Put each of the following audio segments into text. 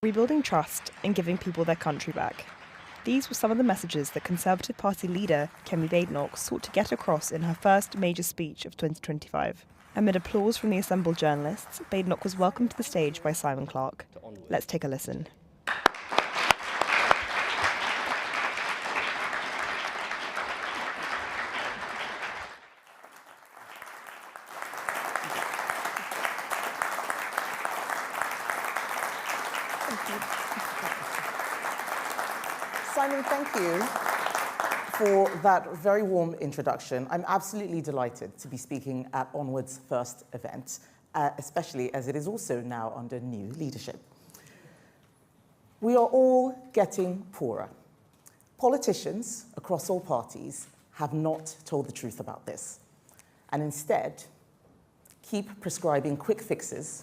rebuilding trust and giving people their country back. These were some of the messages that Conservative Party leader Kemi Badenoch sought to get across in her first major speech of 2025. Amid applause from the assembled journalists, Badenoch was welcomed to the stage by Simon Clarke. Let's take a listen. Simon, thank you for that very warm introduction. I'm absolutely delighted to be speaking at Onward's first event, especially as it is also now under new leadership. We are all getting poorer. Politicians across all parties have not told the truth about this, and instead keep prescribing quick fixes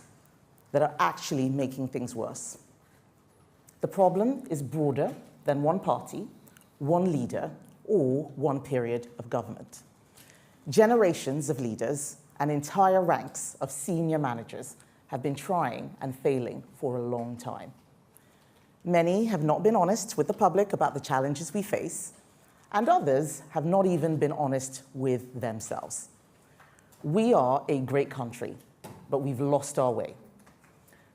that are actually making things worse. The problem is broader than one party, one leader, or one period of government. Generations of leaders and entire ranks of senior managers have been trying and failing for a long time. Many have not been honest with the public about the challenges we face, and others have not even been honest with themselves. We are a great country, but we've lost our way.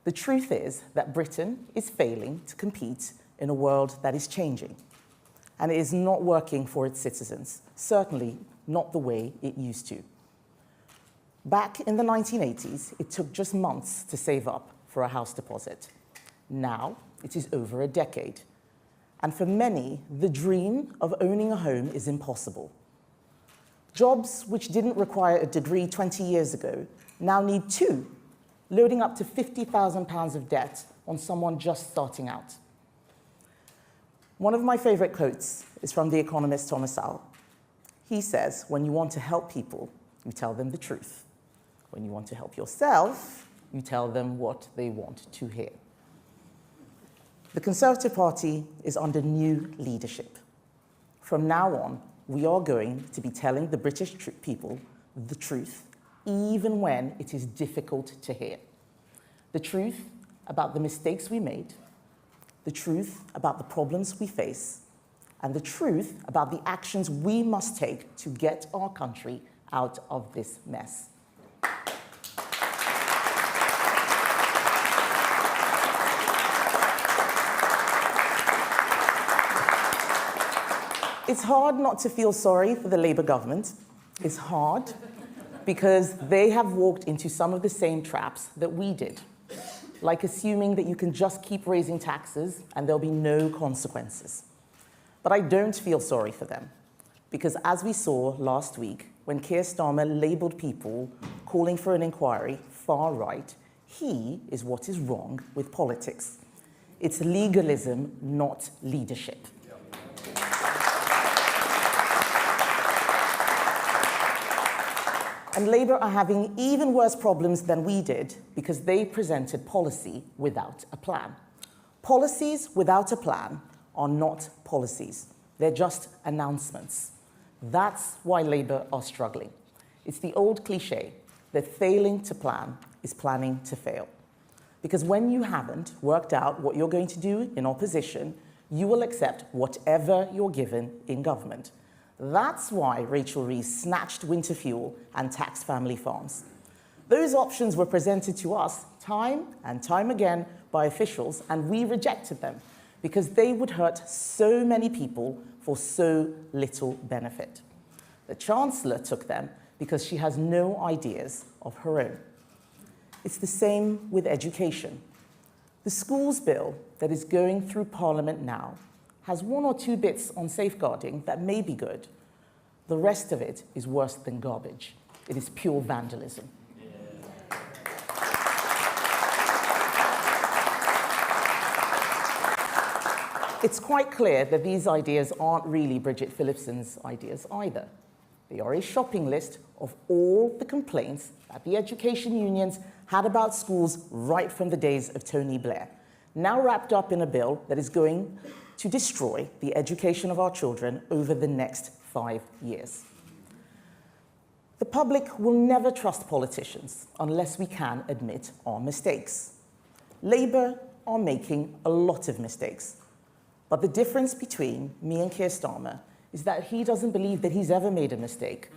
The truth is that Britain is failing to compete in a world that is changing, and it is not working for its citizens, certainly not the way it used to. Back in the 1980s, it took just months to save up for a house deposit. Now, it is over a decade. And for many, the dream of owning a home is impossible. Jobs which didn't require a degree 20 years ago now need two, loading up to £50,000 of debt on someone just starting out. One of my favorite quotes is from the economist Thomas Sowell. He says, when you want to help people, you tell them the truth. When you want to help yourself, you tell them what they want to hear. The Conservative Party is under new leadership. From now on, we are going to be telling the British people the truth, even when it is difficult to hear. The truth about the mistakes we made, the truth about the problems we face, and the truth about the actions we must take to get our country out of this mess. It's hard not to feel sorry for the Labour government. It's hard because they have walked into some of the same traps that we did, like assuming that you can just keep raising taxes and there'll be no consequences. But I don't feel sorry for them, because as we saw last week, when Keir Starmer labelled people calling for an inquiry far right, he is what is wrong with politics. It's legalism, not leadership. And Labour are having even worse problems than we did because they presented policy without a plan. Policies without a plan are not policies. They're just announcements. That's why Labour are struggling. It's the old cliche that failing to plan is planning to fail. Because when you haven't worked out what you're going to do in opposition, you will accept whatever you're given in government. That's why Rachel Reeves snatched winter fuel and taxed family farms. Those options were presented to us time and time again by officials, and we rejected them because they would hurt so many people for so little benefit. The Chancellor took them because she has no ideas of her own. It's the same with education. The schools bill that is going through Parliament now has one or two bits on safeguarding that may be good. The rest of it is worse than garbage. It is pure vandalism. It's quite clear that these ideas aren't really Bridget Phillipson's ideas either. They are a shopping list of all the complaints that the education unions had about schools right from the days of Tony Blair, now wrapped up in a bill that is going to destroy the education of our children over the next 5 years. The public will never trust politicians unless we can admit our mistakes. Labour are making a lot of mistakes. But the difference between me and Keir Starmer is that he doesn't believe that he's ever made a mistake.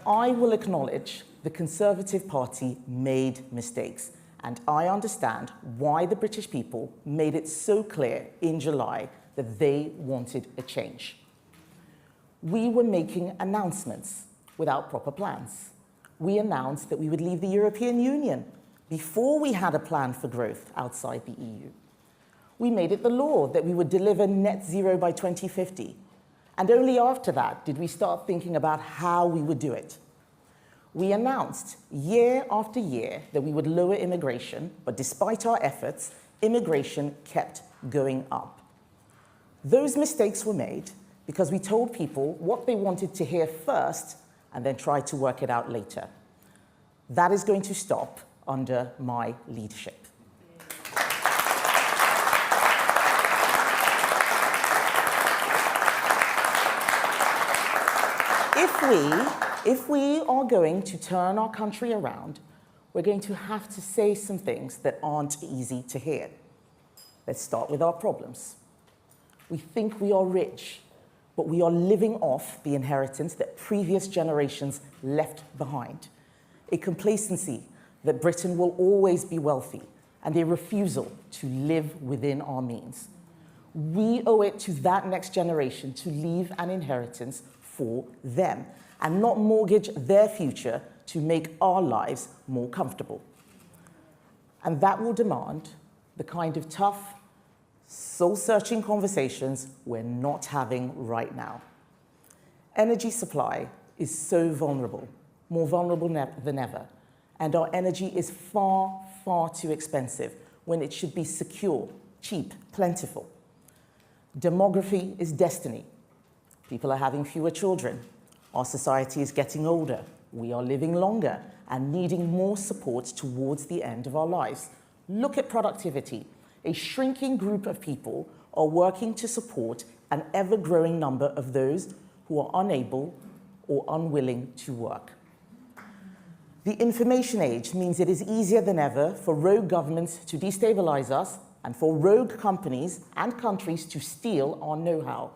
I will acknowledge the Conservative Party made mistakes, and I understand why the British people made it so clear in July that they wanted a change. We were making announcements without proper plans. We announced that we would leave the European Union before we had a plan for growth outside the EU. We made it the law that we would deliver net zero by 2050. And only after that did we start thinking about how we would do it. We announced year after year that we would lower immigration, but despite our efforts, immigration kept going up. Those mistakes were made because we told people what they wanted to hear first and then tried to work it out later. That is going to stop under my leadership. If we are going to turn our country around, we're going to have to say some things that aren't easy to hear. Let's start with our problems. We think we are rich, but we are living off the inheritance that previous generations left behind. A complacency that Britain will always be wealthy, and a refusal to live within our means. We owe it to that next generation to leave an inheritance for them and not mortgage their future to make our lives more comfortable. And that will demand the kind of tough, soul-searching conversations we're not having right now. Energy supply is so vulnerable, more vulnerable than ever, and our energy is far, far too expensive when it should be secure, cheap, plentiful. Demography is destiny. People are having fewer children. Our society is getting older. We are living longer and needing more support towards the end of our lives. Look at productivity. A shrinking group of people are working to support an ever-growing number of those who are unable or unwilling to work. The information age means it is easier than ever for rogue governments to destabilize us and for rogue companies and countries to steal our know-how.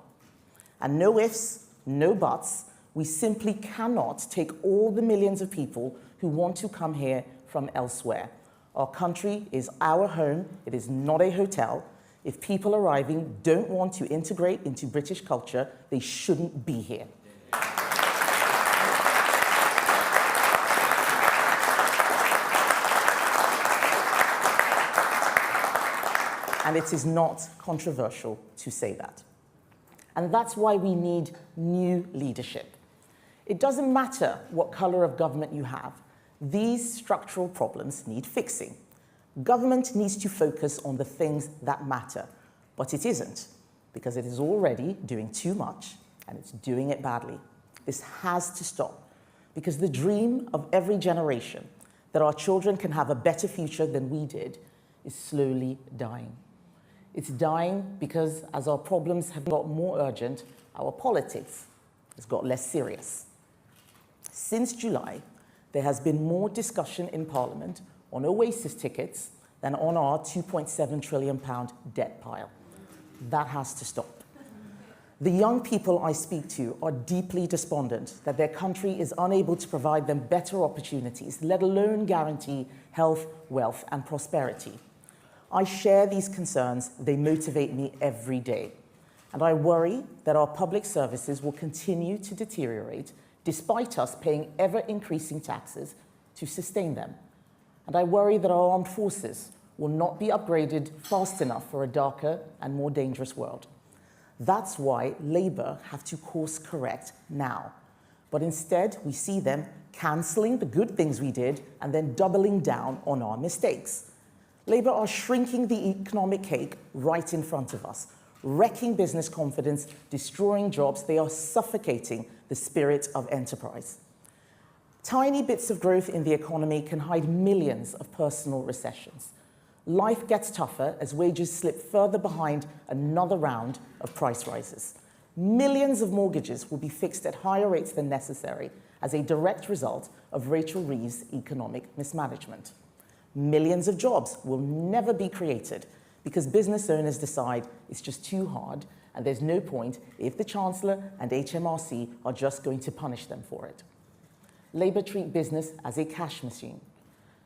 And no ifs, no buts, we simply cannot take all the millions of people who want to come here from elsewhere. Our country is our home, it is not a hotel. If people arriving don't want to integrate into British culture, they shouldn't be here. And it is not controversial to say that. And that's why we need new leadership. It doesn't matter what color of government you have. These structural problems need fixing. Government needs to focus on the things that matter, but it isn't, because it is already doing too much and it's doing it badly. This has to stop, because the dream of every generation that our children can have a better future than we did is slowly dying. It's dying because as our problems have got more urgent, our politics has got less serious. Since July, there has been more discussion in Parliament on Oasis tickets than on our £2.7 trillion debt pile. That has to stop. The young people I speak to are deeply despondent that their country is unable to provide them better opportunities, let alone guarantee health, wealth, and prosperity. I share these concerns. They motivate me every day. And I worry that our public services will continue to deteriorate despite us paying ever-increasing taxes to sustain them. And I worry that our armed forces will not be upgraded fast enough for a darker and more dangerous world. That's why Labour have to course correct now. But instead, we see them cancelling the good things we did and then doubling down on our mistakes. Labour are shrinking the economic cake right in front of us, wrecking business confidence, destroying jobs. They are suffocating the spirit of enterprise. Tiny bits of growth in the economy can hide millions of personal recessions. Life gets tougher as wages slip further behind another round of price rises. Millions of mortgages will be fixed at higher rates than necessary as a direct result of Rachel Reeves' economic mismanagement. Millions of jobs will never be created because business owners decide it's just too hard and there's no point if the Chancellor and HMRC are just going to punish them for it. Labour treat business as a cash machine,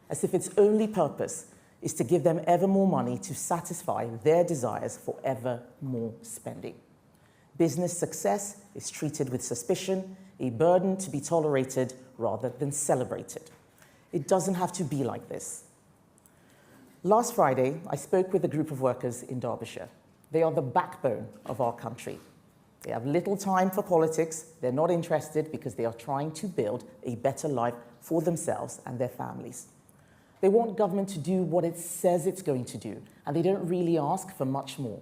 as if its only purpose is to give them ever more money to satisfy their desires for ever more spending. Business success is treated with suspicion, a burden to be tolerated rather than celebrated. It doesn't have to be like this. Last Friday, I spoke with a group of workers in Derbyshire. They are the backbone of our country. They have little time for politics. They're not interested because they are trying to build a better life for themselves and their families. They want government to do what it says it's going to do, and they don't really ask for much more.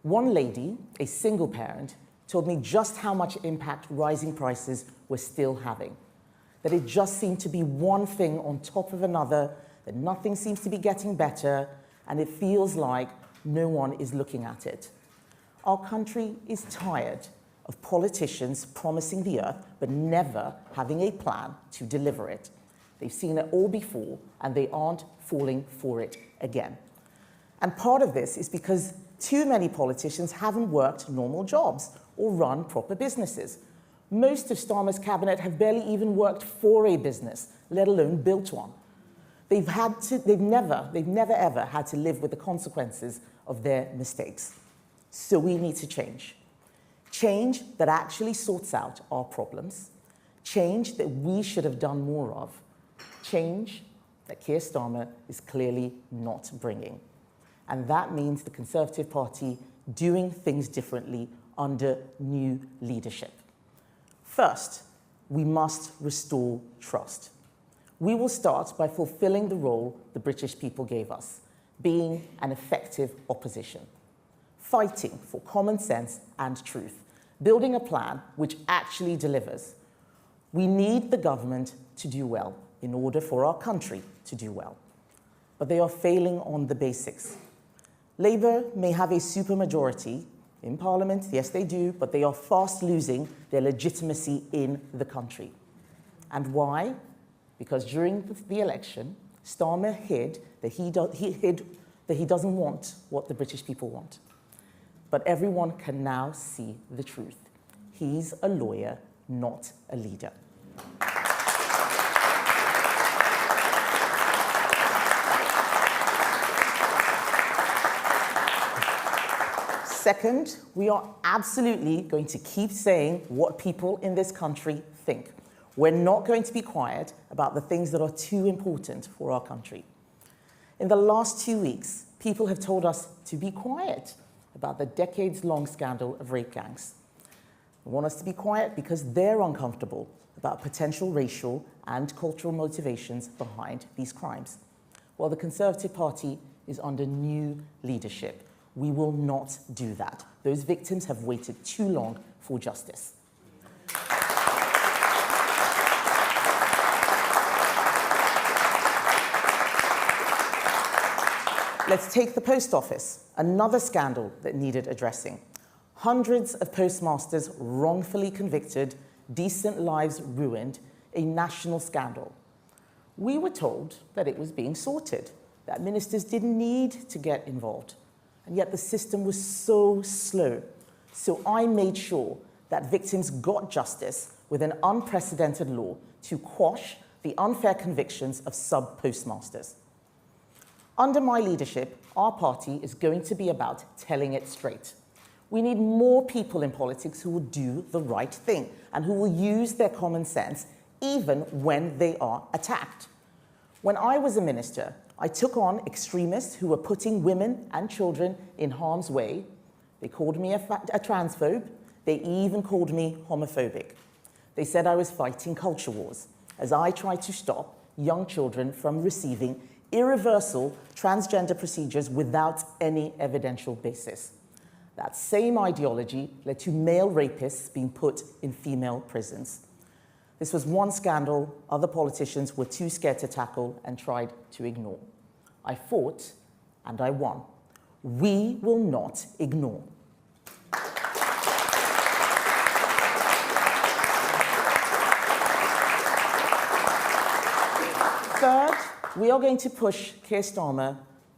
One lady, a single parent, told me just how much impact rising prices were still having. That it just seemed to be one thing on top of another, that nothing seems to be getting better, and it feels like no one is looking at it. Our country is tired of politicians promising the earth, but never having a plan to deliver it. They've seen it all before, and they aren't falling for it again. And part of this is because too many politicians haven't worked normal jobs or run proper businesses. Most of Starmer's cabinet have barely even worked for a business, let alone built one. They've never ever had to live with the consequences of their mistakes. So we need to change. Change that actually sorts out our problems. Change that we should have done more of. Change that Keir Starmer is clearly not bringing. And that means the Conservative Party doing things differently under new leadership. First, we must restore trust. We will start by fulfilling the role the British people gave us, being an effective opposition, fighting for common sense and truth, building a plan which actually delivers. We need the government to do well in order for our country to do well. But they are failing on the basics. Labour may have a supermajority in Parliament, yes they do, but they are fast losing their legitimacy in the country. And why? Because during the election, Starmer hid that he doesn't want what the British people want. But everyone can now see the truth. He's a lawyer, not a leader. Second, we are absolutely going to keep saying what people in this country think. We're not going to be quiet about the things that are too important for our country. In the last 2 weeks, people have told us to be quiet about the decades-long scandal of rape gangs. They want us to be quiet because they're uncomfortable about potential racial and cultural motivations behind these crimes. While the Conservative Party is under new leadership, we will not do that. Those victims have waited too long for justice. Let's take the post office, another scandal that needed addressing. Hundreds of postmasters wrongfully convicted, decent lives ruined, a national scandal. We were told that it was being sorted, that ministers didn't need to get involved. And yet the system was so slow. So I made sure that victims got justice with an unprecedented law to quash the unfair convictions of sub-postmasters. Under my leadership, our party is going to be about telling it straight. We need more people in politics who will do the right thing and who will use their common sense even when they are attacked. When I was a minister, I took on extremists who were putting women and children in harm's way. They called me a transphobe. They even called me homophobic. They said I was fighting culture wars as I tried to stop young children from receiving irreversible transgender procedures without any evidential basis. That same ideology led to male rapists being put in female prisons. This was one scandal other politicians were too scared to tackle and tried to ignore. I fought and I won. We will not ignore. Third, We are going to push Keir Starmer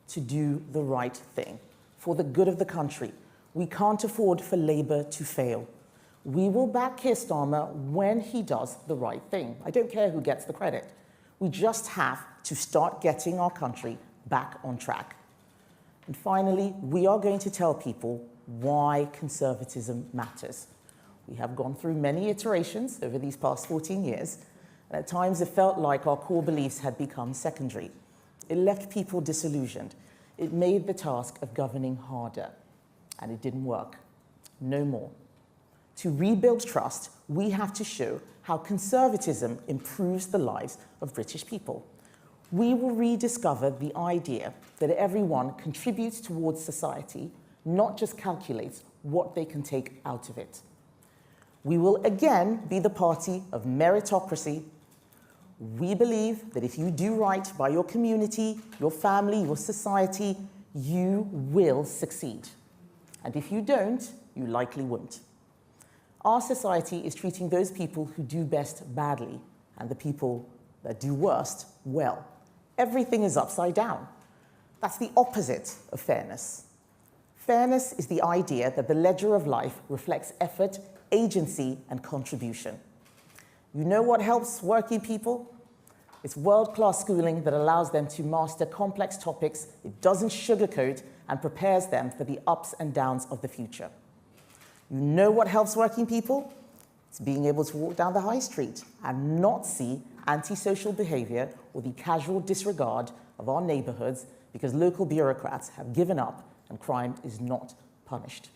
to do the right thing for the good of the country. We can't afford for Labour to fail. We will back Keir Starmer when he does the right thing. I don't care who gets the credit. We just have to start getting our country back on track. And finally, we are going to tell people why conservatism matters. We have gone through many iterations over these past 14 years, and at times it felt like our core beliefs had become secondary. It left people disillusioned. It made the task of governing harder, and it didn't work. No more. To rebuild trust, we have to show how conservatism improves the lives of British people. We will rediscover the idea that everyone contributes towards society, not just calculates what they can take out of it. We will again be the party of meritocracy. We believe that if you do right by your community, your family, your society, you will succeed. And if you don't, you likely won't. Our society is treating those people who do best badly and the people that do worst well. Everything is upside down. That's the opposite of fairness. Fairness is the idea that the ledger of life reflects effort, agency, and contribution. You know what helps working people? It's world-class schooling that allows them to master complex topics. It doesn't sugarcoat and prepares them for the ups and downs of the future. You know what helps working people? It's being able to walk down the high street and not see antisocial behavior or the casual disregard of our neighborhoods because local bureaucrats have given up and crime is not punished.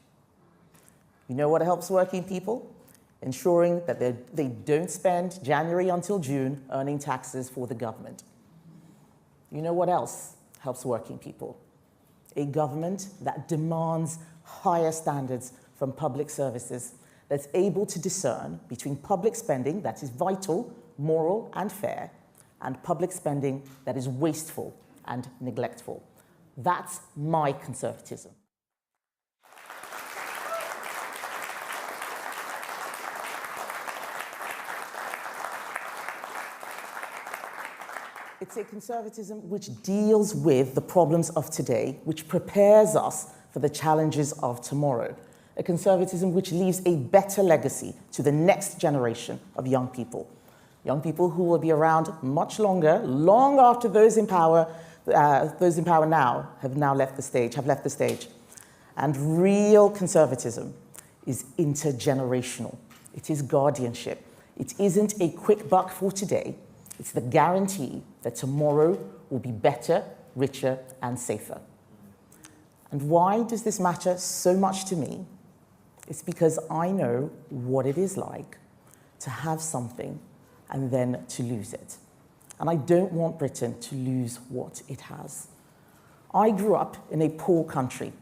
You know what helps working people? Ensuring that they don't spend January until June earning taxes for the government. You know what else helps working people? A government that demands higher standards from public services, that's able to discern between public spending that is vital, moral, and fair, and public spending that is wasteful and neglectful. That's my conservatism. It's a conservatism which deals with the problems of today, which prepares us for the challenges of tomorrow. A conservatism which leaves a better legacy to the next generation of young people who will be around much longer, long after those in power now have left the stage. And real conservatism is intergenerational. It is guardianship. It isn't a quick buck for today. It's the guarantee that tomorrow will be better, richer, and safer. And why does this matter so much to me? It's because I know what it is like to have something and then to lose it. And I don't want Britain to lose what it has. I grew up in a poor country,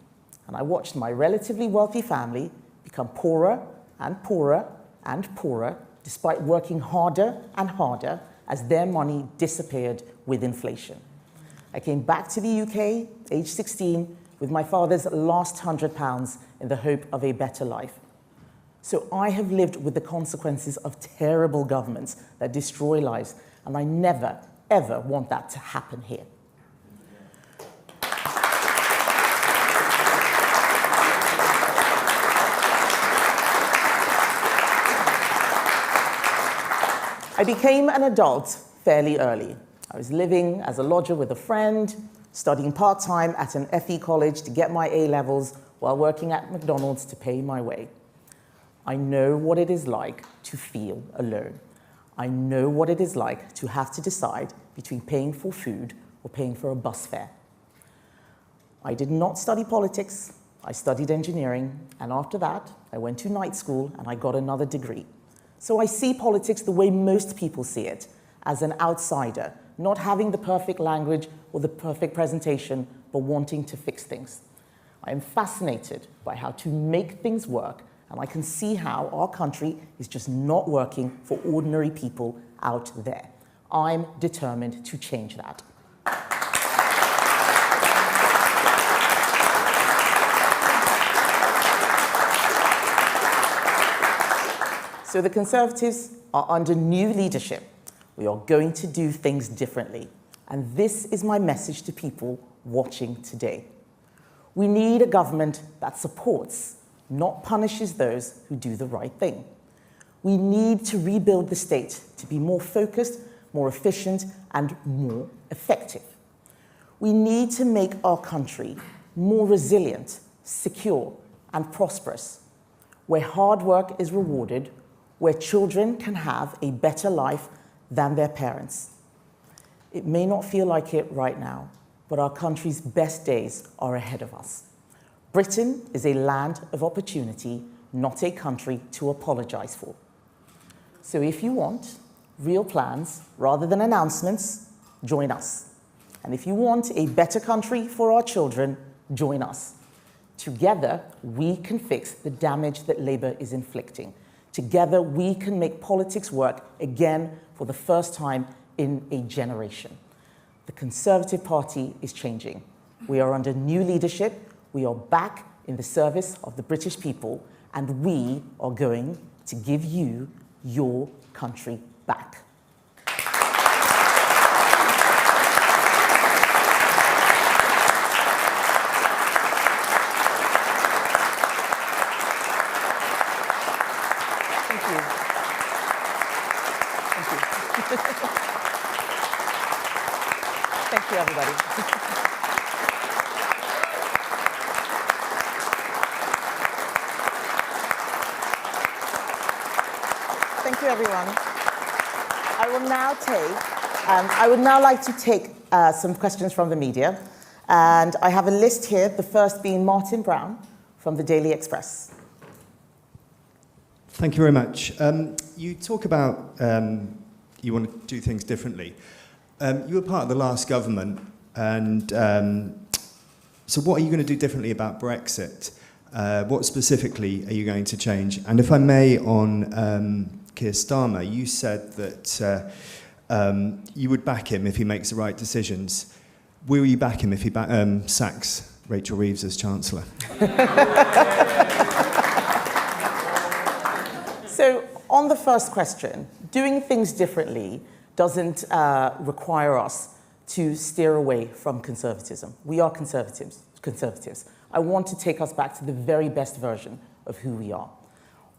and I watched my relatively wealthy family become poorer and poorer and poorer, despite working harder and harder as their money disappeared with inflation. I came back to the UK, age 16, with my father's last £100 in the hope of a better life. So I have lived with the consequences of terrible governments that destroy lives, and I never, ever want that to happen here. I became an adult fairly early. I was living as a lodger with a friend, studying part-time at an FE college to get my A-levels while working at McDonald's to pay my way. I know what it is like to feel alone. I know what it is like to have to decide between paying for food or paying for a bus fare. I did not study politics. I studied engineering, and after that, I went to night school and I got another degree. So I see politics the way most people see it, as an outsider, not having the perfect language or the perfect presentation, but wanting to fix things. I am fascinated by how to make things work, and I can see how our country is just not working for ordinary people out there. I'm determined to change that. So the Conservatives are under new leadership. We are going to do things differently. And this is my message to people watching today. We need a government that supports, not punishes those who do the right thing. We need to rebuild the state to be more focused, more efficient, and more effective. We need to make our country more resilient, secure, and prosperous, where hard work is rewarded, where children can have a better life than their parents. It may not feel like it right now, but our country's best days are ahead of us. Britain is a land of opportunity, not a country to apologize for. So if you want real plans rather than announcements, join us. And if you want a better country for our children, join us. Together, we can fix the damage that Labour is inflicting. Together, we can make politics work again for the first time in a generation. The Conservative Party is changing. We are under new leadership. We are back in the service of the British people, and we are going to give you your country back. Thank you. Thank you. Thank you, everybody. Thank you, everyone. I would now like to take some questions from the media. And I have a list here, the first being Martin Brown from the Daily Express. Thank you very much. You talk about you want to do things differently. You were part of the last government, and so what are you going to do differently about Brexit? What specifically are you going to change? And if I may, on Keir Starmer, you said that you would back him if he makes the right decisions. Will you back him if he sacks Rachel Reeves as Chancellor? So, on the first question, doing things differently doesn't require us to steer away from conservatism. We are conservatives. I want to take us back to the very best version of who we are.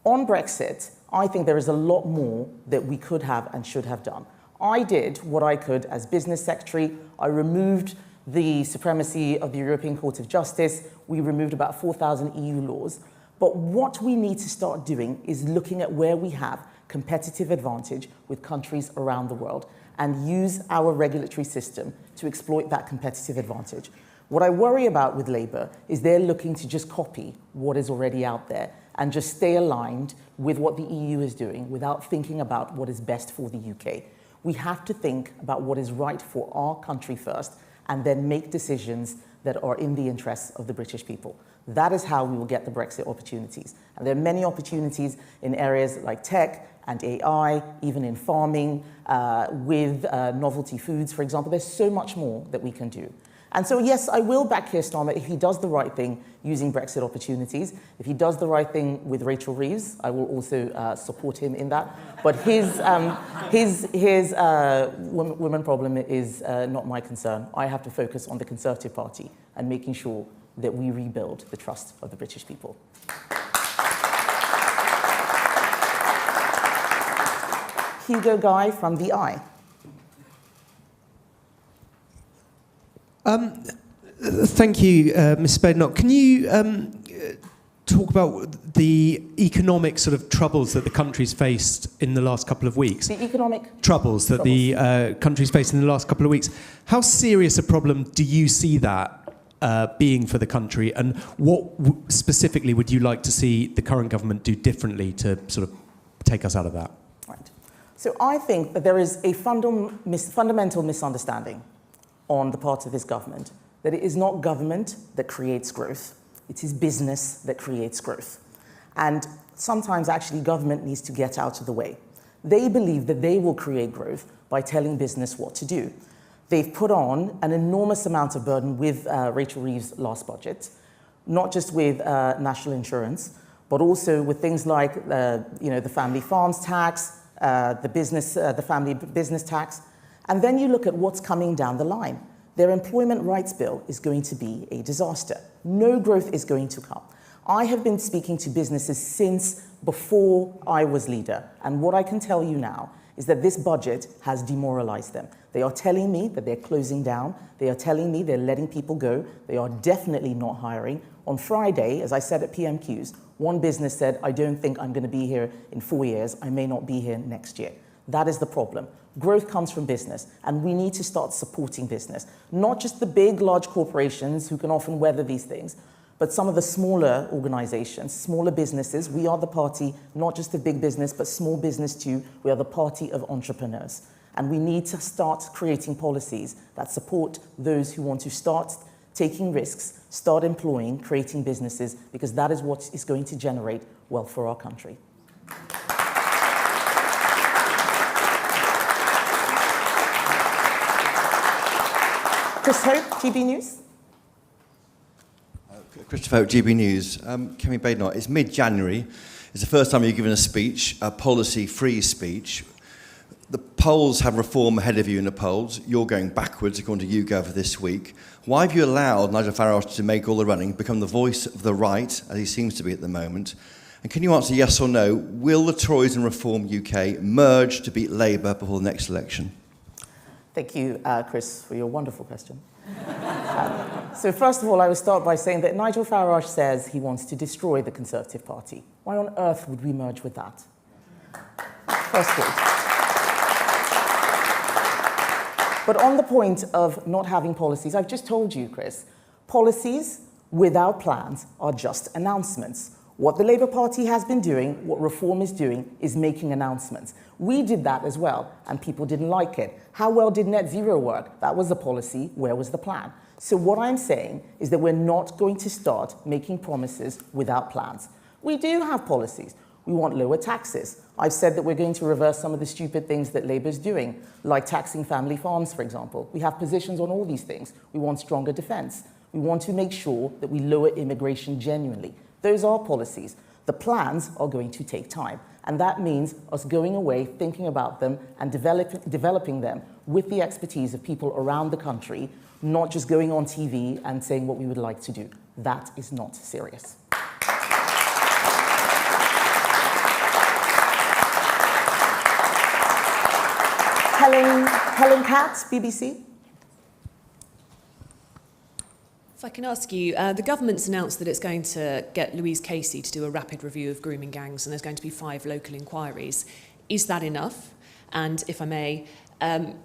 On Brexit, I think there is a lot more that we could have and should have done. I did what I could as business secretary. I removed the supremacy of the European Court of Justice. We removed about 4,000 EU laws. But what we need to start doing is looking at where we have competitive advantage with countries around the world and use our regulatory system to exploit that competitive advantage. What I worry about with Labour is they're looking to just copy what is already out there and just stay aligned with what the EU is doing without thinking about what is best for the UK. We have to think about what is right for our country first and then make decisions that are in the interests of the British people. That is how we will get the Brexit opportunities. And there are many opportunities in areas like tech and AI, even in farming, with novelty foods, for example. There's so much more that we can do. And so, yes, I will back Keir Starmer if he does the right thing using Brexit opportunities. If he does the right thing with Rachel Reeves, I will also support him in that. But his women problem is not my concern. I have to focus on the Conservative Party and making sure that we rebuild the trust of the British people. Hugo Guy from The Eye. Thank you, Ms. Badenoch. Can you talk about the economic sort of troubles that the country's faced in the last couple of weeks? The economic troubles that the country's faced in the last couple of weeks. How serious a problem do you see that being for the country, and what specifically would you like to see the current government do differently to sort of take us out of that? Right. So I think that there is a fundamental misunderstanding on the part of this government, that it is not government that creates growth, it is business that creates growth. And sometimes actually government needs to get out of the way. They believe that they will create growth by telling business what to do. They've put on an enormous amount of burden with Rachel Reeves' last budget, not just with national insurance, but also with things like the family farms tax, the family business tax. And then you look at what's coming down the line. Their employment rights bill is going to be a disaster. No growth is going to come. I have been speaking to businesses since before I was leader, and what I can tell you now is that this budget has demoralized them. They are telling me that they're closing down. They are telling me they're letting people go. They are definitely not hiring. On Friday, as I said at PMQs, one business said, I don't think I'm going to be here in 4 years. I may not be here next year. That is the problem. Growth comes from business, and we need to start supporting business. Not just the big, large corporations who can often weather these things, but some of the smaller organizations, smaller businesses. We are the party, not just of big business, but small business too. We are the party of entrepreneurs. And we need to start creating policies that support those who want to start taking risks, start employing, creating businesses, because that is what is going to generate wealth for our country. Chris Hope, GB News. Christopher Hope, GB News. Kemi Badenoch, it's mid-January. It's the first time you've given a speech, a policy-free speech. The polls have reform ahead of you in the polls. You're going backwards, according to YouGov this week. Why have you allowed Nigel Farage to make all the running, become the voice of the right, as he seems to be at the moment? And can you answer yes or no, will the Tories and Reform UK merge to beat Labour before the next election? Thank you, Chris, for your wonderful question. So first of all, I will start by saying that Nigel Farage says he wants to destroy the Conservative Party. Why on earth would we merge with that? First of all. But on the point of not having policies, I've just told you, Chris, policies without plans are just announcements. What the Labour Party has been doing, what Reform is doing, is making announcements. We did that as well, and people didn't like it. How well did net zero work? That was the policy. Where was the plan? So what I'm saying is that we're not going to start making promises without plans. We do have policies. We want lower taxes. I've said that we're going to reverse some of the stupid things that Labour's doing, like taxing family farms, for example. We have positions on all these things. We want stronger defence. We want to make sure that we lower immigration genuinely. Those are policies. The plans are going to take time. And that means us going away, thinking about them, and developing them with the expertise of people around the country, not just going on TV and saying what we would like to do. That is not serious. Helen Katz, BBC. If I can ask you, the government's announced that it's going to get Louise Casey to do a rapid review of grooming gangs, and there's going to be 5 local inquiries. Is that enough? And if I may,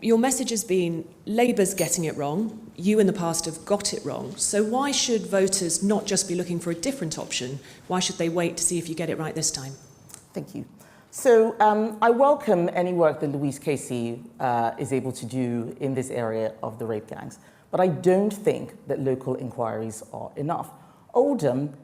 your message has been Labour's getting it wrong, you in the past have got it wrong. So why should voters not just be looking for a different option? Why should they wait to see if you get it right this time? Thank you. So I welcome any work that Louise Casey is able to do in this area of the rape gangs. But I don't think that local inquiries are enough. Oldham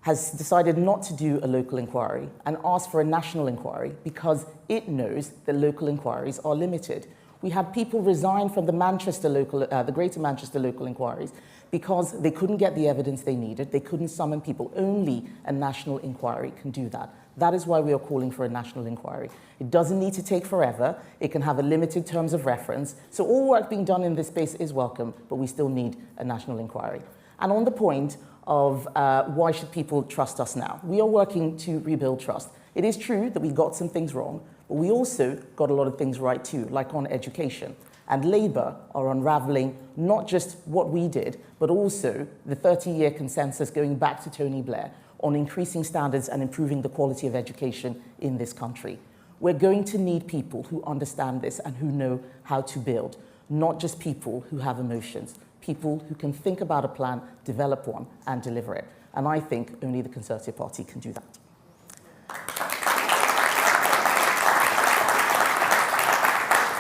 has decided not to do a local inquiry and asked for a national inquiry because it knows that local inquiries are limited. We had people resign from the Greater Manchester local inquiries because they couldn't get the evidence they needed. They couldn't summon people. Only a national inquiry can do that. That is why we are calling for a national inquiry. It doesn't need to take forever. It can have a limited terms of reference. So all work being done in this space is welcome, but we still need a national inquiry. And on the point of why should people trust us now, we are working to rebuild trust. It is true that we got some things wrong, but we also got a lot of things right too, like on education. And Labour are unravelling not just what we did, but also the 30-year consensus going back to Tony Blair on increasing standards and improving the quality of education in this country. We're going to need people who understand this and who know how to build, not just people who have emotions, people who can think about a plan, develop one, and deliver it. And I think only the Conservative Party can do that.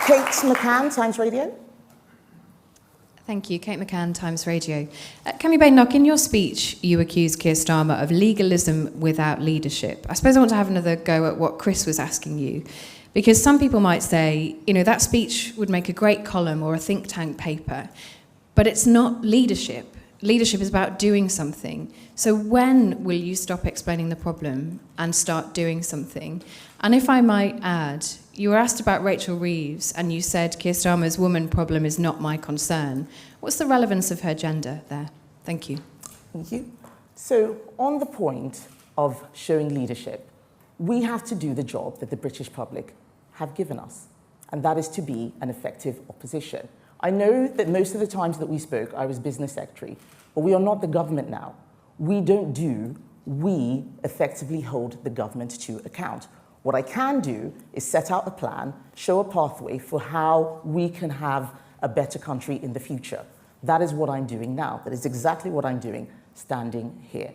Kate McCann, Times Radio. Thank you. Kate McCann, Times Radio. Kemi Badenoch, in your speech, you accused Keir Starmer of legalism without leadership. I suppose I want to have another go at what Chris was asking you, because some people might say, you know, that speech would make a great column or a think tank paper, but it's not leadership. Leadership is about doing something. So when will you stop explaining the problem and start doing something? And if I might add, You were asked about Rachel Reeves, and you said Keir Starmer's woman problem is not my concern. What's the relevance of her gender there? Thank you. Thank you. So, on the point of showing leadership, we have to do the job that the British public have given us, and that is to be an effective opposition. I know that most of the times that we spoke, I was business secretary, but we are not the government now. We don't do, we effectively hold the government to account. What I can do is set out a plan, show a pathway for how we can have a better country in the future. That is what I'm doing now. That is exactly what I'm doing standing here.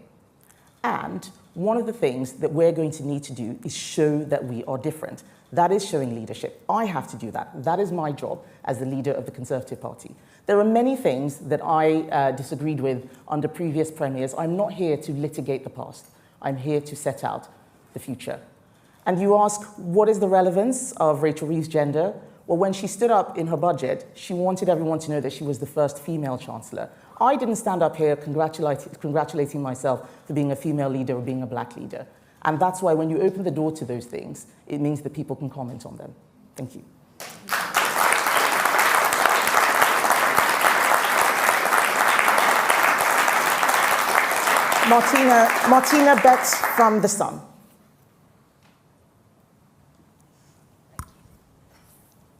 And one of the things that we're going to need to do is show that we are different. That is showing leadership. I have to do that. That is my job as the leader of the Conservative Party. There are many things that I disagreed with under previous premiers. I'm not here to litigate the past. I'm here to set out the future. And you ask, what is the relevance of Rachel Reeves' gender? Well, when she stood up in her budget, she wanted everyone to know that she was the first female chancellor. I didn't stand up here congratulating myself for being a female leader or being a black leader. And that's why when you open the door to those things, it means that people can comment on them. Thank you. Martina Betts from The Sun.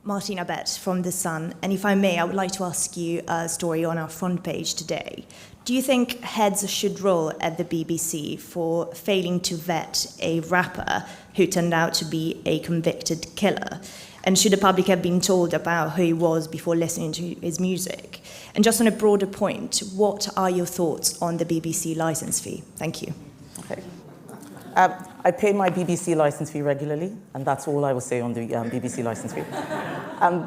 Martina Bett from The Sun, and if I may, I would like to ask you a story on our front page today. Do you think heads should roll at the BBC for failing to vet a rapper who turned out to be a convicted killer? And should the public have been told about who he was before listening to his music? And just on a broader point, what are your thoughts on the BBC licence fee? Thank you. Okay. I pay my BBC licence fee regularly, and that's all I will say on the BBC licence fee.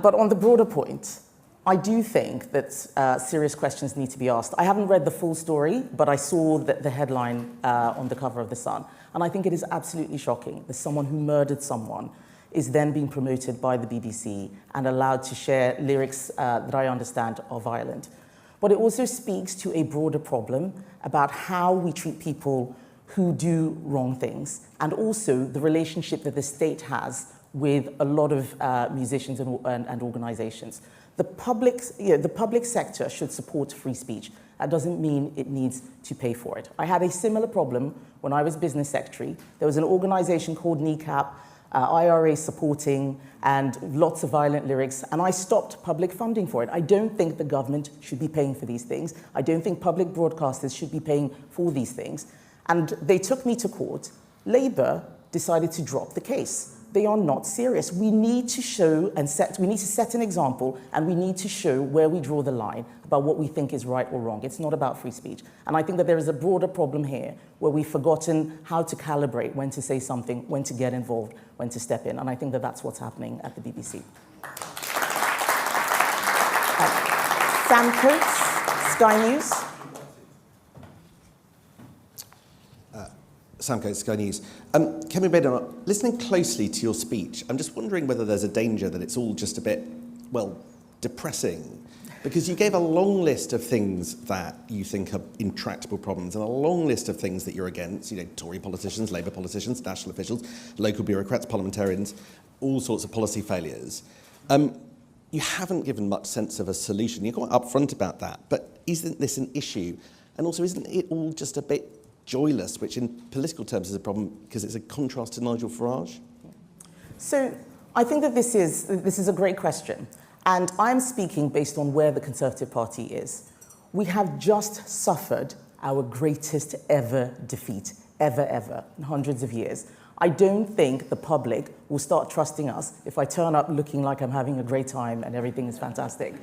But on the broader point, I do think that serious questions need to be asked. I haven't read the full story, but I saw the headline on the cover of The Sun, and I think it is absolutely shocking that someone who murdered someone is then being promoted by the BBC and allowed to share lyrics that I understand are violent. But it also speaks to a broader problem about how we treat people who do wrong things, and also the relationship that the state has with a lot of musicians and organizations. The public sector should support free speech. That doesn't mean it needs to pay for it. I had a similar problem when I was business secretary. There was an organization called NECAP, IRA supporting, and lots of violent lyrics, and I stopped public funding for it. I don't think the government should be paying for these things. I don't think public broadcasters should be paying for these things. And they took me to court. Labour decided to drop the case. They are not serious. We need to show and we need to set an example, and we need to show where we draw the line about what we think is right or wrong. It's not about free speech. And I think that there is a broader problem here where we've forgotten how to calibrate when to say something, when to get involved, when to step in. And I think that that's what's happening at the BBC. Sam Coates, Sky News. Sam Coates, Sky News. Kemi Badenoch, listening closely to your speech, I'm just wondering whether there's a danger that it's all just a bit, well, depressing. Because you gave a long list of things that you think are intractable problems and a long list of things that you're against, you know, Tory politicians, Labour politicians, national officials, local bureaucrats, parliamentarians, all sorts of policy failures. You haven't given much sense of a solution. You're quite upfront about that, but isn't this an issue? And also, isn't it all just a bit joyless, which in political terms is a problem because it's a contrast to Nigel Farage? So I think that this is a great question. And I'm speaking based on where the Conservative Party is. We have just suffered our greatest ever defeat, ever, in hundreds of years. I don't think the public will start trusting us if I turn up looking like I'm having a great time and everything is fantastic.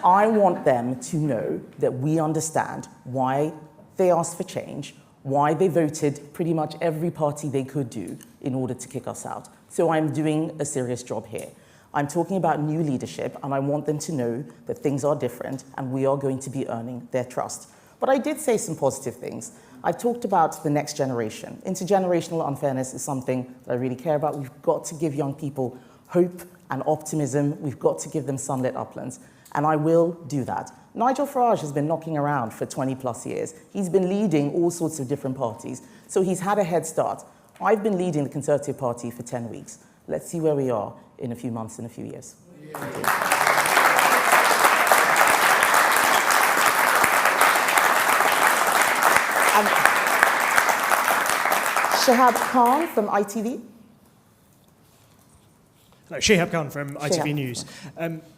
I want them to know that we understand why they asked for change, why they voted pretty much every party they could do in order to kick us out. So I'm doing a serious job here. I'm talking about new leadership, and I want them to know that things are different and we are going to be earning their trust. But I did say some positive things. I talked about the next generation. Intergenerational unfairness is something that I really care about. We've got to give young people hope and optimism. We've got to give them sunlit uplands, and I will do that. Nigel Farage has been knocking around for 20 plus years. He's been leading all sorts of different parties, so he's had a head start. I've been leading the Conservative Party for 10 weeks. Let's see where we are in a few months, in a few years. Shahab Khan from ITV. Hello, Shihab Khan from ITV Shihab. News.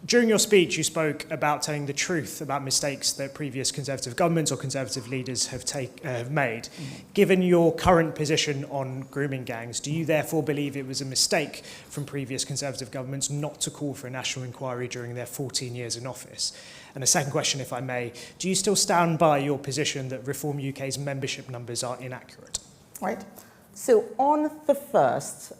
During your speech, you spoke about telling the truth about mistakes that previous Conservative governments or Conservative leaders have made. Given your current position on grooming gangs, do you therefore believe it was a mistake from previous Conservative governments not to call for a national inquiry during their 14 years in office? And a second question, if I may, do you still stand by your position that Reform UK's membership numbers are inaccurate? Right. So on the first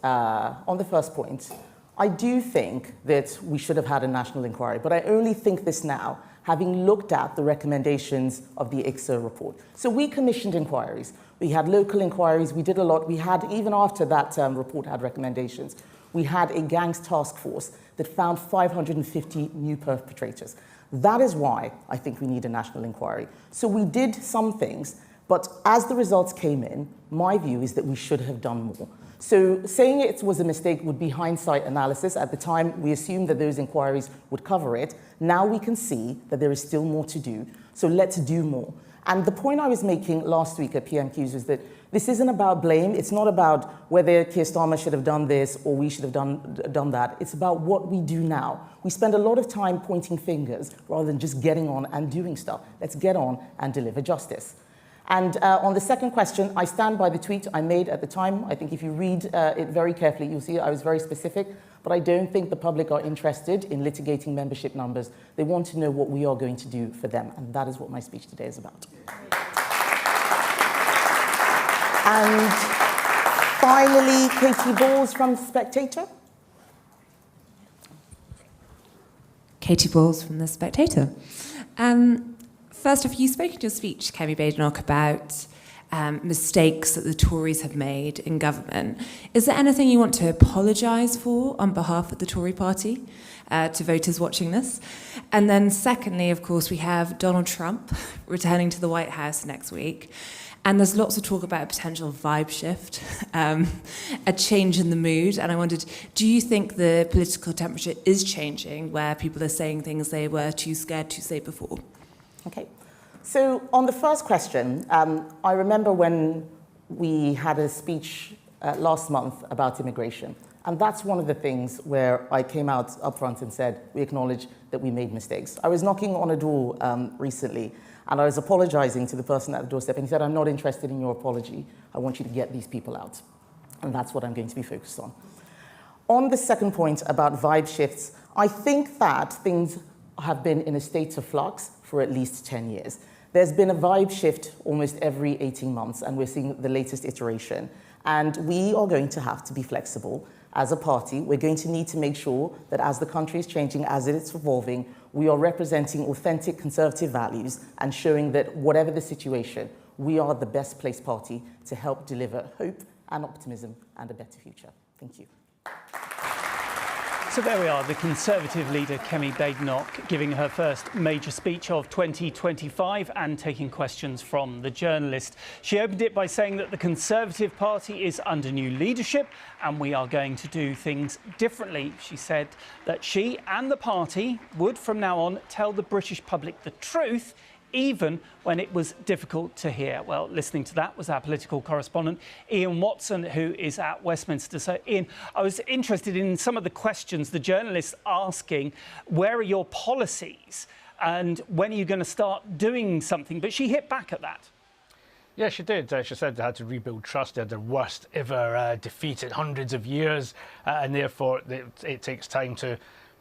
point, I do think that we should have had a national inquiry, but I only think this now, having looked at the recommendations of the ICSA report. So we commissioned inquiries. We had local inquiries. We did a lot. We had, even after that report had recommendations, we had a gangs task force that found 550 new perpetrators. That is why I think we need a national inquiry. So we did some things, but as the results came in, my view is that we should have done more. So saying it was a mistake would be hindsight analysis. At the time, we assumed that those inquiries would cover it. Now we can see that there is still more to do. So let's do more. And the point I was making last week at PMQs was that this isn't about blame. It's not about whether Keir Starmer should have done this or we should have done that. It's about what we do now. We spend a lot of time pointing fingers rather than just getting on and doing stuff. Let's get on and deliver justice. And on the second question, I stand by the tweet I made at the time. I think if you read it very carefully, you'll see I was very specific. But I don't think the public are interested in litigating membership numbers. They want to know what we are going to do for them. And that is what my speech today is about. And finally, Katie Balls from Spectator. Katie Balls from The Spectator. First off, you spoke in your speech, Kemi Badenoch, about mistakes that the Tories have made in government. Is there anything you want to apologise for on behalf of the Tory party to voters watching this? And then secondly, of course, we have Donald Trump returning to the White House next week. And there's lots of talk about a potential vibe shift, a change in the mood. And I wondered, do you think the political temperature is changing where people are saying things they were too scared to say before? Okay. So on the first question, I remember when we had a speech last month about immigration. And that's one of the things where I came out up front and said, we acknowledge that we made mistakes. I was knocking on a door recently, and I was apologizing to the person at the doorstep, and he said, I'm not interested in your apology. I want you to get these people out. And that's what I'm going to be focused on. On the second point about vibe shifts, I think that things have been in a state of flux for at least 10 years. There's been a vibe shift almost every 18 months, and we're seeing the latest iteration. And we are going to have to be flexible as a party. We're going to need to make sure that as the country is changing, as it's evolving, we are representing authentic Conservative values and showing that whatever the situation, we are the best placed party to help deliver hope and optimism and a better future. Thank you. So there we are, the Conservative leader Kemi Badenoch giving her first major speech of 2025 and taking questions from the journalist. She opened it by saying that the Conservative Party is under new leadership and we are going to do things differently. She said that she and the party would from now on tell the British public the truth, even when it was difficult to hear. Well, listening to that was our political correspondent, Ian Watson, who is at Westminster. So, Ian, I was interested in some of the questions the journalists asking, where are your policies and when are you going to start doing something? But she hit back at that. Yeah, she did. She said they had to rebuild trust. They had their worst ever defeat in hundreds of years, and therefore it takes time to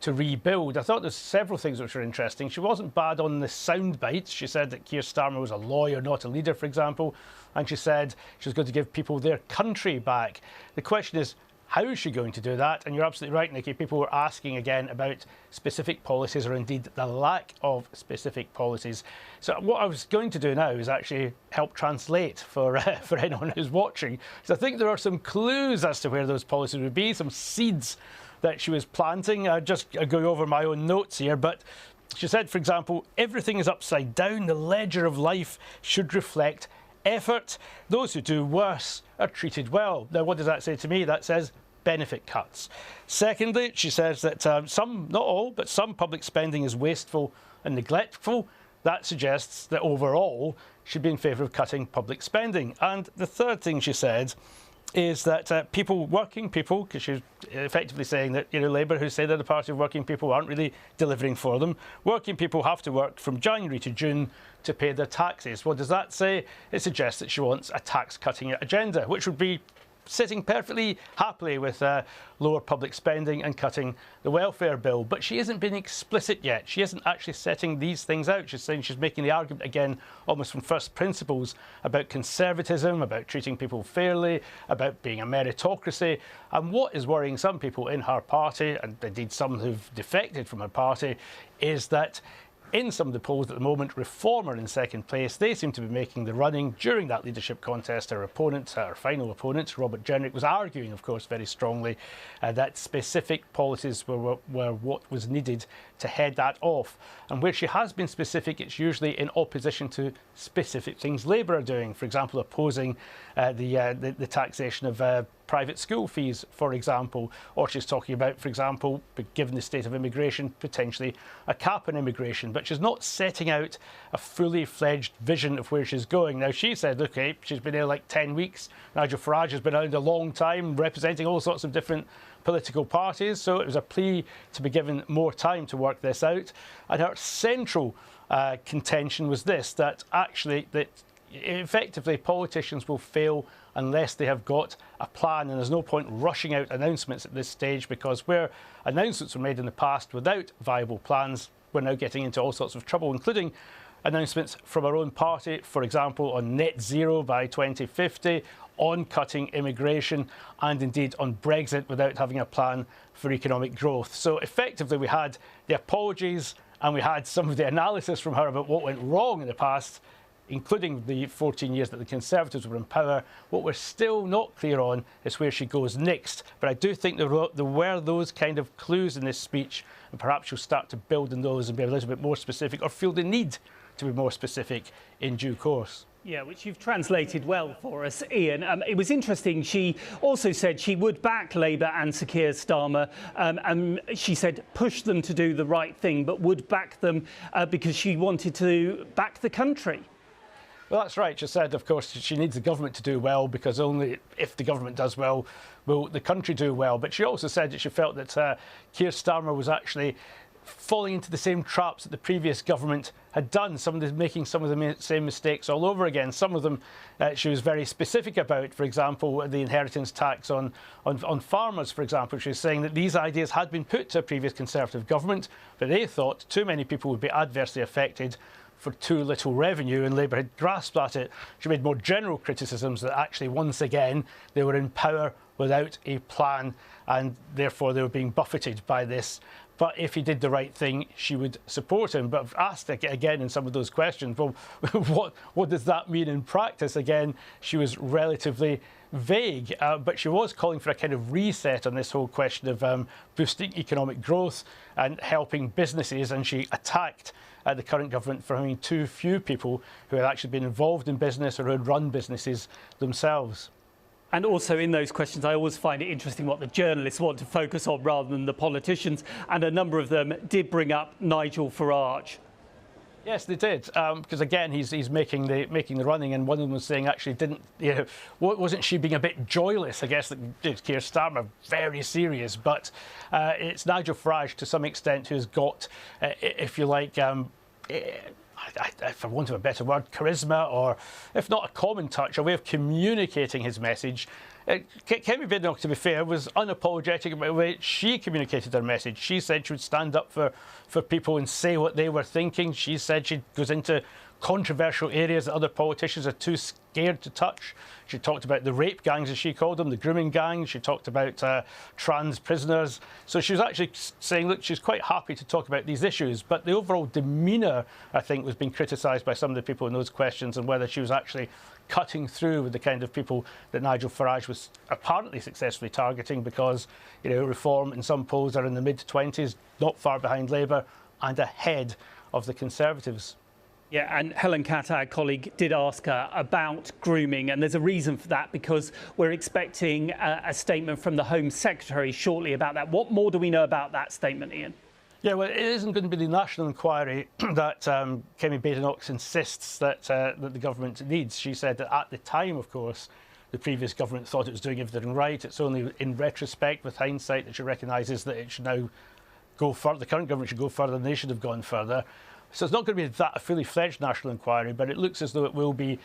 rebuild. I thought there's several things which were interesting. She wasn't bad on the sound bites. She said that Keir Starmer was a lawyer, not a leader, for example. And she said she was going to give people their country back. The question is, how is she going to do that? And you're absolutely right, Nikki. People were asking again about specific policies or indeed the lack of specific policies. So what I was going to do now is actually help translate for anyone who's watching. So I think there are some clues as to where those policies would be, some seeds that she was planting. Just going over my own notes here, but she said, for example, everything is upside down. The ledger of life should reflect effort. Those who do worse are treated well. Now, what does that say to me? That says benefit cuts. Secondly, she says that some, not all, but some public spending is wasteful and neglectful. That suggests that overall she'd be in favour of cutting public spending. And the third thing she said is that working people, because she's effectively saying that Labour, who say they're the party of working people, aren't really delivering for them. Working people have to work from January to June to pay their taxes. What does that say? It suggests that she wants a tax-cutting agenda, which would be sitting perfectly happily with lower public spending and cutting the welfare bill. But she hasn't been explicit yet. She isn't actually setting these things out. She's saying she's making the argument again almost from first principles about conservatism, about treating people fairly, about being a meritocracy. And what is worrying some people in her party, and indeed some who've defected from her party, is that in some of the polls at the moment, Reform are in second place. They seem to be making the running. During that leadership contest, her final opponent, Robert Jenrick, was arguing, of course, very strongly that specific policies were what was needed to head that off. And where she has been specific, it's usually in opposition to specific things Labour are doing. For example, opposing the taxation of private school fees, for example, or she's talking about, for example, given the state of immigration, potentially a cap on immigration. But she's not setting out a fully fledged vision of where she's going. Now, she said, okay, she's been there like 10 weeks. Nigel Farage has been around a long time, representing all sorts of different political parties. So it was a plea to be given more time to work this out. And her central contention was this, that actually, that effectively politicians will fail unless they have got a plan, and there's no point rushing out announcements at this stage, because where announcements were made in the past without viable plans, we're now getting into all sorts of trouble, including announcements from our own party, for example, on net zero by 2050, on cutting immigration, and indeed on Brexit without having a plan for economic growth. So effectively we had the apologies and we had some of the analysis from her about what went wrong in the past, including the 14 years that the Conservatives were in power. What we're still not clear on is where she goes next. But I do think there were those kind of clues in this speech, and perhaps she'll start to build on those and be a little bit more specific, or feel the need to be more specific in due course. Yeah, which you've translated well for us, Ian. It was interesting. She also said she would back Labour and Sir Keir Starmer. And she said push them to do the right thing, but would back them because she wanted to back the country. Well, that's right. She said, of course, she needs the government to do well, because only if the government does well will the country do well. But she also said that she felt that Keir Starmer was actually falling into the same traps that the previous government had done, making some of the same mistakes all over again. Some of them she was very specific about, for example, the inheritance tax on farmers, for example. She was saying that these ideas had been put to a previous Conservative government, but they thought too many people would be adversely affected for too little revenue, and Labour had grasped at it. She made more general criticisms that actually, once again, they were in power without a plan, and therefore they were being buffeted by this. But if he did the right thing, she would support him. But asked again in some of those questions, well, what does that mean in practice? Again, she was relatively vague, but she was calling for a kind of reset on this whole question of boosting economic growth and helping businesses, and she attacked the current government for having too few people who had actually been involved in business or who had run businesses themselves. And also in those questions, I always find it interesting what the journalists want to focus on rather than the politicians. And a number of them did bring up Nigel Farage. Yes, they did, because again, he's making the running, and one of them was saying actually wasn't she being a bit joyless? I guess that Keir Starmer very serious, but it's Nigel Farage to some extent who's got, if you like, for want of a better word, charisma, or if not a common touch, a way of communicating his message. Kemi Badenoch, to be fair, was unapologetic about the way she communicated her message. She said she would stand up for people and say what they were thinking. She said she goes into controversial areas that other politicians are too scared to touch. She talked about the rape gangs, as she called them, the grooming gangs. She talked about trans prisoners. So she was actually saying, look, she's quite happy to talk about these issues. But the overall demeanour, I think, was being criticised by some of the people in those questions, and whether she was actually cutting through with the kind of people that Nigel Farage was apparently successfully targeting, because, Reform in some polls are in the mid-20s, not far behind Labour and ahead of the Conservatives. Yeah, and Helen Catt, our colleague, did ask her about grooming, and there's a reason for that, because we're expecting a statement from the Home Secretary shortly about that. What more do we know about that statement, Ian? Yeah, well, it isn't going to be the national inquiry that Kemi Badenoch insists that the government needs. She said that at the time, of course, the previous government thought it was doing everything right. It's only in retrospect, with hindsight, that she recognises that it should now go further. The current government should go further, and they should have gone further. So it's not going to be that a fully fledged national inquiry, but it looks as though it will be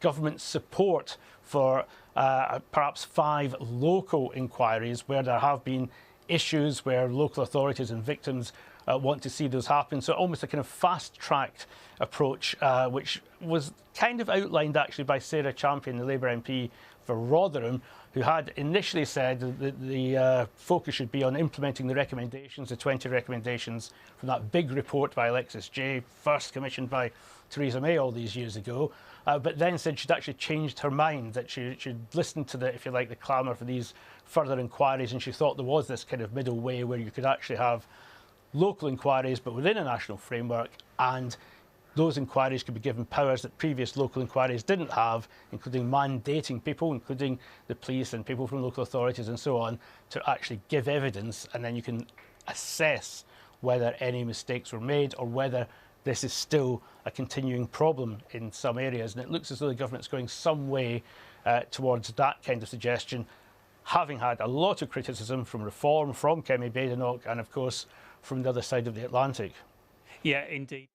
government support for perhaps 5 local inquiries where there have been issues where local authorities and victims want to see those happen. So almost a kind of fast-tracked approach, which was kind of outlined actually by Sarah Champion, the Labour MP for Rotherham, who had initially said that the focus should be on implementing the recommendations, the 20 recommendations from that big report by Alexis Jay, first commissioned by Theresa May all these years ago, but then said she'd actually changed her mind, that she'd listened to the, if you like, the clamour for these further inquiries, and she thought there was this kind of middle way where you could actually have local inquiries but within a national framework, and those inquiries could be given powers that previous local inquiries didn't have, including mandating people, including the police and people from local authorities and so on, to actually give evidence, and then you can assess whether any mistakes were made or whether this is still a continuing problem in some areas. And it looks as though the government's going some way towards that kind of suggestion, having had a lot of criticism from Reform, from Kemi Badenoch, and of course from the other side of the Atlantic. Yeah, indeed.